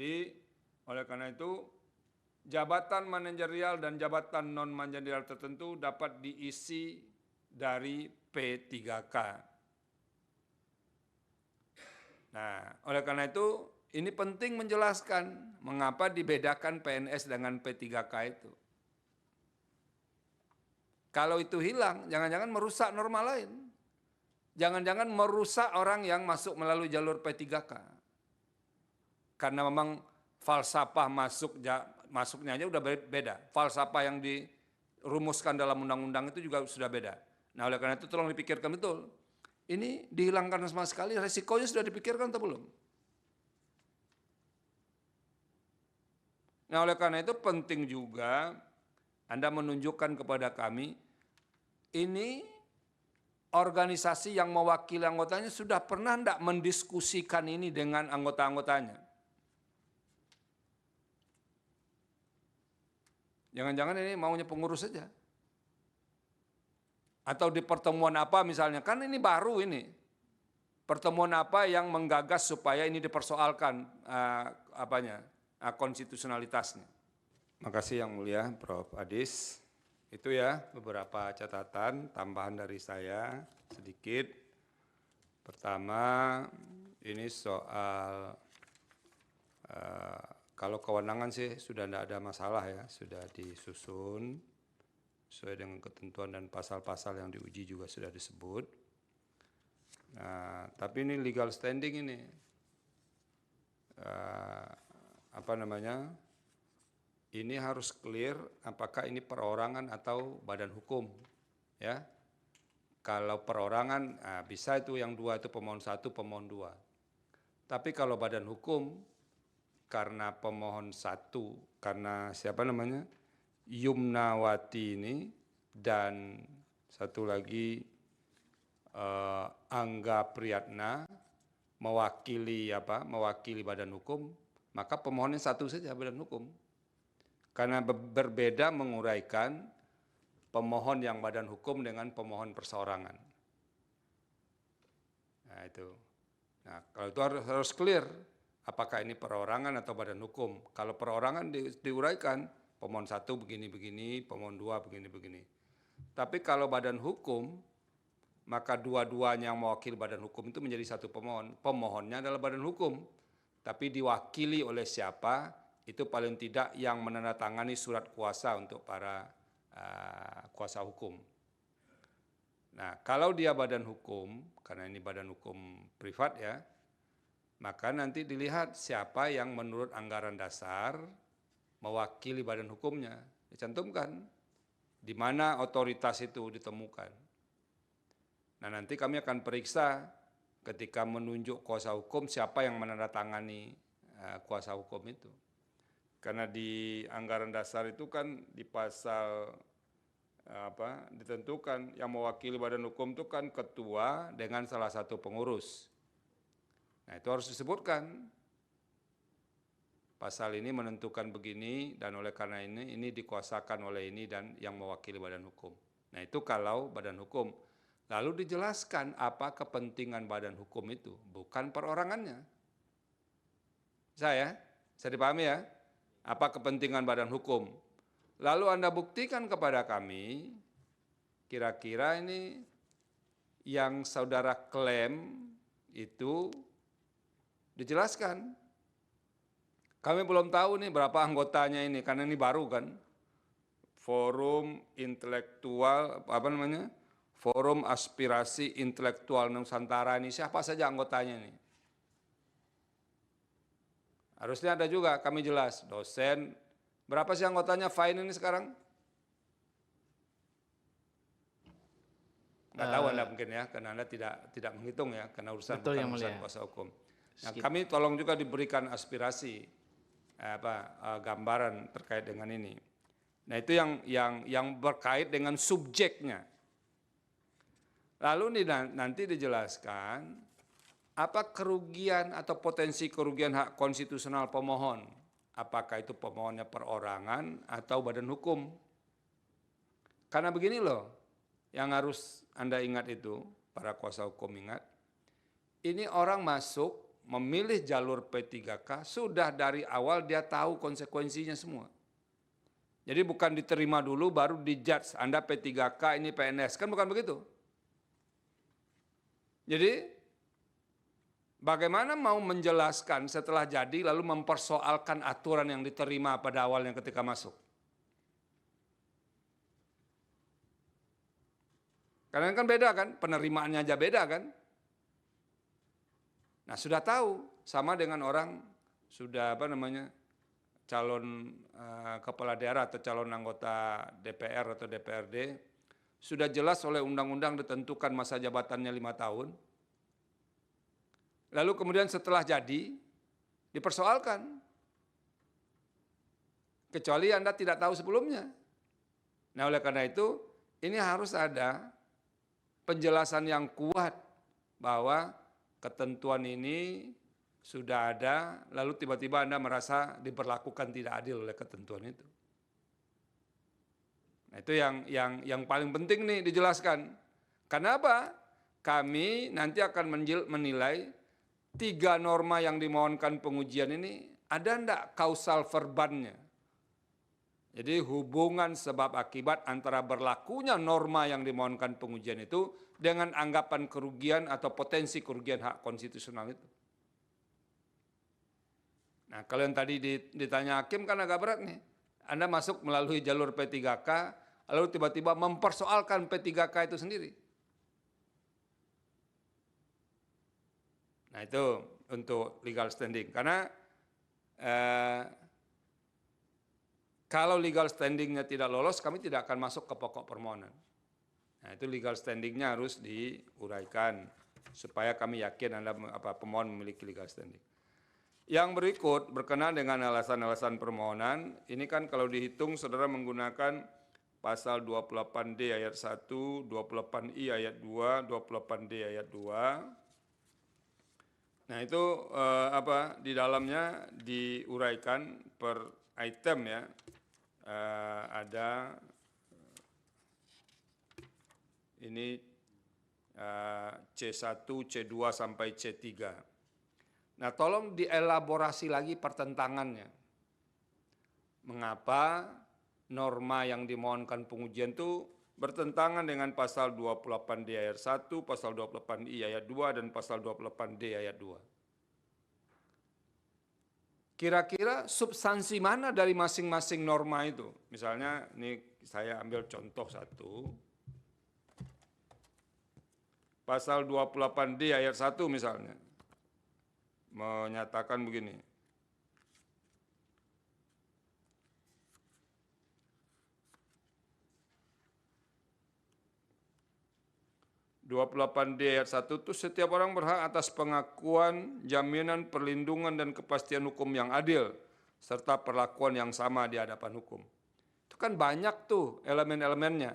Jadi oleh karena itu jabatan manajerial dan jabatan non manajerial tertentu dapat diisi dari P3K. Nah, oleh karena itu ini penting menjelaskan mengapa dibedakan PNS dengan P3K itu. Kalau itu hilang, jangan-jangan merusak norma lain. Jangan-jangan merusak orang yang masuk melalui jalur P3K. Karena memang falsafah masuknya aja udah beda. Falsafah yang dirumuskan dalam undang-undang itu juga sudah beda. Nah, oleh karena itu tolong dipikirkan betul. Ini dihilangkan sama sekali, resikonya sudah dipikirkan atau belum? Nah, oleh karena itu penting juga Anda menunjukkan kepada kami, ini organisasi yang mewakili anggotanya sudah pernah tidak mendiskusikan ini dengan anggota-anggotanya? Jangan-jangan ini maunya pengurus saja. Atau di pertemuan apa misalnya, kan ini baru ini. Pertemuan apa yang menggagas supaya ini dipersoalkan konstitusionalitasnya. Makasih yang mulia Prof. Adis. Itu ya beberapa catatan tambahan dari saya sedikit. Pertama ini soal kalau kewenangan sih sudah tidak ada masalah ya, sudah disusun sesuai dengan ketentuan dan pasal-pasal yang diuji juga sudah disebut. Nah, tapi ini legal standing ini ini harus clear apakah ini perorangan atau badan hukum, ya. Kalau perorangan bisa itu yang dua itu pemohon satu, pemohon dua. Tapi kalau badan hukum karena pemohon satu, karena siapa namanya Yumnawati ini dan satu lagi Angga Priyatna mewakili badan hukum, maka pemohonnya satu saja badan hukum. Karena berbeda menguraikan pemohon yang badan hukum dengan pemohon perseorangan. Nah itu. Nah kalau itu harus clear, apakah ini perorangan atau badan hukum. Kalau perorangan diuraikan, pemohon satu begini-begini, pemohon dua begini-begini. Tapi kalau badan hukum, maka dua-duanya yang mewakili badan hukum itu menjadi satu pemohon. Pemohonnya adalah badan hukum, tapi diwakili oleh siapa? Itu paling tidak yang menandatangani surat kuasa untuk para kuasa hukum. Nah, kalau dia badan hukum, karena ini badan hukum privat ya, maka nanti dilihat siapa yang menurut anggaran dasar mewakili badan hukumnya. Dicantumkan di mana otoritas itu ditemukan. Nah, nanti kami akan periksa ketika menunjuk kuasa hukum siapa yang menandatangani kuasa hukum itu. Karena di anggaran dasar itu kan di pasal ditentukan yang mewakili badan hukum itu kan ketua dengan salah satu pengurus. Nah, itu harus disebutkan. Pasal ini menentukan begini dan oleh karena ini dikuasakan oleh ini dan yang mewakili badan hukum. Nah, itu kalau badan hukum. Lalu dijelaskan apa kepentingan badan hukum itu, bukan perorangannya. Saya dipahami ya? Apa kepentingan badan hukum? Lalu Anda buktikan kepada kami, kira-kira ini yang saudara klaim itu dijelaskan. Kami belum tahu nih berapa anggotanya ini, karena ini baru kan. Forum Intelektual, Forum Aspirasi Intelektual Nusantara ini, siapa saja anggotanya nih? Harusnya ada juga, kami jelas, dosen, berapa sih anggotanya FAIN ini sekarang? Nggak tahu Anda mungkin ya, karena Anda tidak menghitung ya, karena urusan bukan urusan kuasa hukum. Nah, kami tolong juga diberikan aspirasi, gambaran terkait dengan ini. Nah, itu yang berkait dengan subjeknya. Lalu nanti dijelaskan apa kerugian atau potensi kerugian hak konstitusional pemohon. Apakah itu pemohonnya perorangan atau badan hukum. Karena begini loh, yang harus Anda ingat itu, para kuasa hukum ingat, ini orang masuk memilih jalur P3K, sudah dari awal dia tahu konsekuensinya semua. Jadi bukan diterima dulu baru dijudge, Anda P3K ini PNS, kan bukan begitu. Jadi bagaimana mau menjelaskan setelah jadi lalu mempersoalkan aturan yang diterima pada awalnya ketika masuk? Karena kan beda kan, penerimaannya aja beda kan. Nah sudah tahu, sama dengan orang sudah calon kepala daerah atau calon anggota DPR atau DPRD, sudah jelas oleh undang-undang ditentukan masa jabatannya 5 tahun. Lalu kemudian setelah jadi, dipersoalkan. Kecuali Anda tidak tahu sebelumnya. Nah oleh karena itu, ini harus ada penjelasan yang kuat bahwa ketentuan ini sudah ada, lalu tiba-tiba Anda merasa diperlakukan tidak adil oleh ketentuan itu. Nah itu yang paling penting nih dijelaskan. Kenapa? Kami nanti akan menilai 3 norma yang dimohonkan pengujian ini ada enggak kausal verbannya. Jadi hubungan sebab akibat antara berlakunya norma yang dimohonkan pengujian itu dengan anggapan kerugian atau potensi kerugian hak konstitusional itu. Nah kalau yang tadi ditanya hakim kan agak berat nih. Anda masuk melalui jalur P3K, lalu tiba-tiba mempersoalkan P3K itu sendiri. Nah itu untuk legal standing. Karena kalau legal standingnya tidak lolos, kami tidak akan masuk ke pokok permohonan. Nah itu legal standingnya harus diuraikan supaya kami yakin Anda pemohon memiliki legal standing. Yang berikut berkenaan dengan alasan-alasan permohonan, ini kan kalau dihitung saudara menggunakan pasal 28D ayat 1, 28I ayat 2, 28D ayat 2. Nah itu di dalamnya diuraikan per item ya. Ada ini C1, C2 sampai C3. Nah tolong dielaborasi lagi pertentangannya. Mengapa norma yang dimohonkan pengujian itu bertentangan dengan pasal 28D ayat 1, pasal 28I ayat 2, dan pasal 28D ayat 2. Kira-kira substansi mana dari masing-masing norma itu? Misalnya, ini saya ambil contoh satu. Pasal 28D ayat 1 misalnya, menyatakan begini. D ayat 1 itu setiap orang berhak atas pengakuan, jaminan, perlindungan, dan kepastian hukum yang adil, serta perlakuan yang sama di hadapan hukum. Itu kan banyak tuh elemen-elemennya.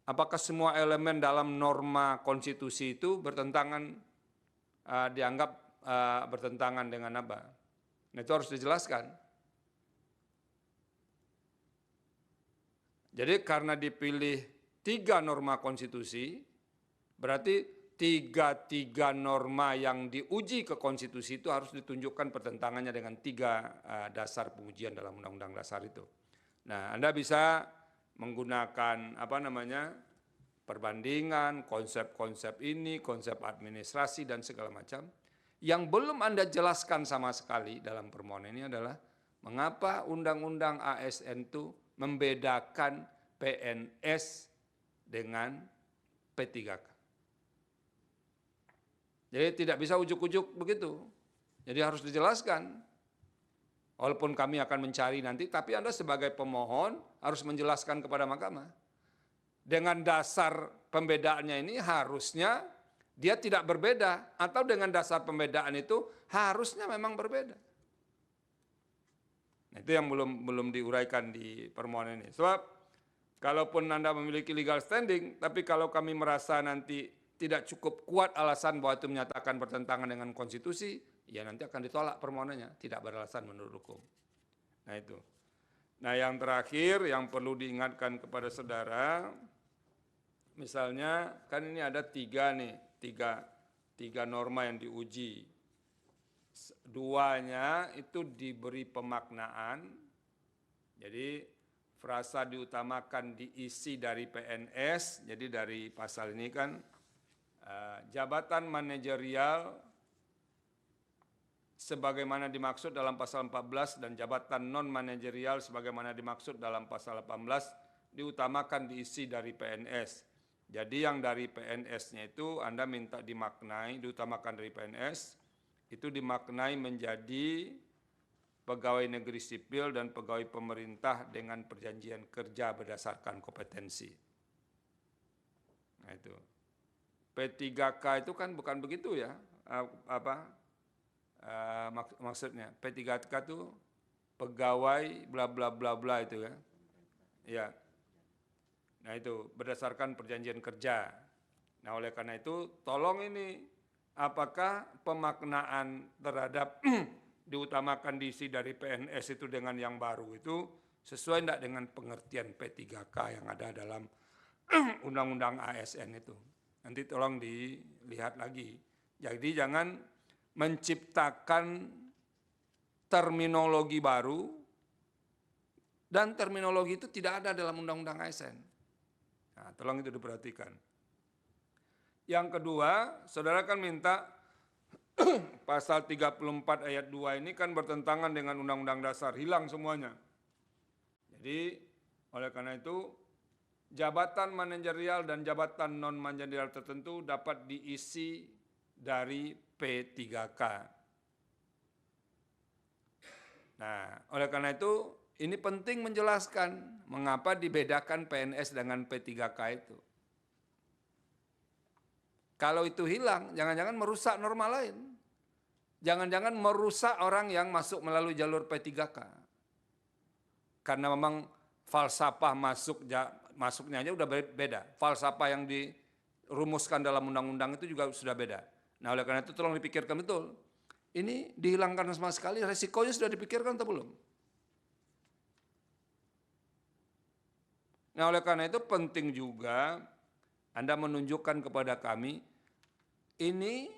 Apakah semua elemen dalam norma konstitusi itu bertentangan, dianggap bertentangan dengan apa? Nah, itu harus dijelaskan. Jadi karena dipilih 3 norma konstitusi, berarti 3 norma yang diuji ke konstitusi itu harus ditunjukkan pertentangannya dengan 3 dasar pengujian dalam Undang-Undang Dasar itu. Nah, Anda bisa menggunakan perbandingan, konsep-konsep ini, konsep administrasi dan segala macam. Yang belum Anda jelaskan sama sekali dalam permohonan ini adalah mengapa Undang-Undang ASN itu membedakan PNS dengan P3K. Jadi tidak bisa ujuk-ujuk begitu. Jadi harus dijelaskan. Walaupun kami akan mencari nanti, tapi Anda sebagai pemohon harus menjelaskan kepada mahkamah. Dengan dasar pembedaannya ini harusnya dia tidak berbeda, atau dengan dasar pembedaan itu harusnya memang berbeda. Nah, itu yang belum diuraikan di permohonan ini. Sebab kalaupun Anda memiliki legal standing, tapi kalau kami merasa nanti tidak cukup kuat alasan bahwa itu menyatakan bertentangan dengan konstitusi, ya nanti akan ditolak permohonannya, tidak beralasan menurut hukum. Nah itu. Nah yang terakhir yang perlu diingatkan kepada saudara, misalnya kan ini ada 3 norma yang diuji. duanya itu diberi pemaknaan. Jadi frasa diutamakan diisi dari PNS. Jadi dari pasal ini kan jabatan manajerial sebagaimana dimaksud dalam pasal 14 dan jabatan non manajerial sebagaimana dimaksud dalam pasal 18 diutamakan diisi dari PNS. Jadi yang dari PNS-nya itu Anda minta dimaknai, diutamakan dari PNS, itu dimaknai menjadi pegawai negeri sipil dan pegawai pemerintah dengan perjanjian kerja berdasarkan kompetensi. Nah itu. P3K itu kan bukan begitu ya, maksudnya P3K itu pegawai bla bla bla bla itu ya. Ya. Nah itu berdasarkan perjanjian kerja. Nah oleh karena itu tolong ini apakah pemaknaan terhadap diutamakan diisi dari PNS itu dengan yang baru itu sesuai tidak dengan pengertian P3K yang ada dalam Undang-Undang ASN itu. Nanti tolong dilihat lagi. Jadi jangan menciptakan terminologi baru dan terminologi itu tidak ada dalam Undang-Undang ASN. Nah, tolong itu diperhatikan. Yang kedua, saudara kan minta pasal 34 ayat 2 ini kan bertentangan dengan Undang-Undang Dasar, hilang semuanya. Jadi, oleh karena itu, jabatan manajerial dan jabatan non-manajerial tertentu dapat diisi dari P3K. Nah, oleh karena itu, ini penting menjelaskan mengapa dibedakan PNS dengan P3K itu. Kalau itu hilang, jangan-jangan merusak norma lain. Jangan-jangan merusak orang yang masuk melalui jalur P3K. Karena memang falsafah masuknya aja udah beda. Falsafah yang dirumuskan dalam undang-undang itu juga sudah beda. Nah oleh karena itu tolong dipikirkan betul. Ini dihilangkan sama sekali, resikonya sudah dipikirkan atau belum? Nah oleh karena itu penting juga Anda menunjukkan kepada kami, ini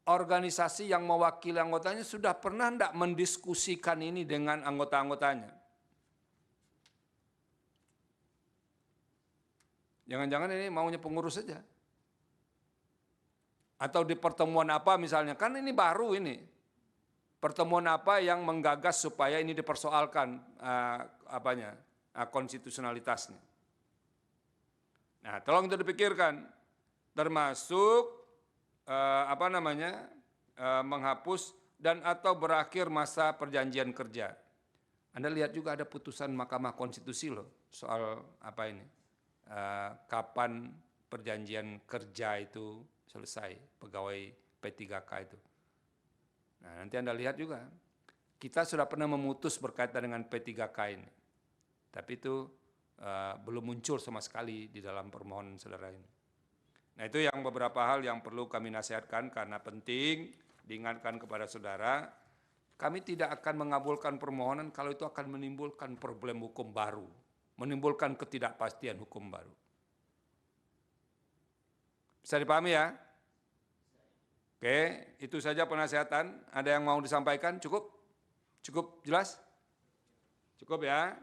organisasi yang mewakili anggotanya sudah pernah tidak mendiskusikan ini dengan anggota-anggotanya? Jangan-jangan ini maunya pengurus saja. Atau di pertemuan apa misalnya, kan ini baru ini. Pertemuan apa yang menggagas supaya ini dipersoalkan konstitusionalitasnya. Nah, tolong itu dipikirkan, termasuk menghapus dan atau berakhir masa perjanjian kerja. Anda lihat juga ada putusan Mahkamah Konstitusi loh soal kapan perjanjian kerja itu selesai pegawai P3K itu. Nah, nanti Anda lihat juga, kita sudah pernah memutus berkaitan dengan P3K ini, tapi itu belum muncul sama sekali di dalam permohonan saudara ini. Nah itu yang beberapa hal yang perlu kami nasihatkan karena penting diingatkan kepada saudara, kami tidak akan mengabulkan permohonan kalau itu akan menimbulkan problem hukum baru, menimbulkan ketidakpastian hukum baru. Bisa dipahami ya? Oke, itu saja penasihatan. Ada yang mau disampaikan? Cukup? Cukup jelas? Cukup ya?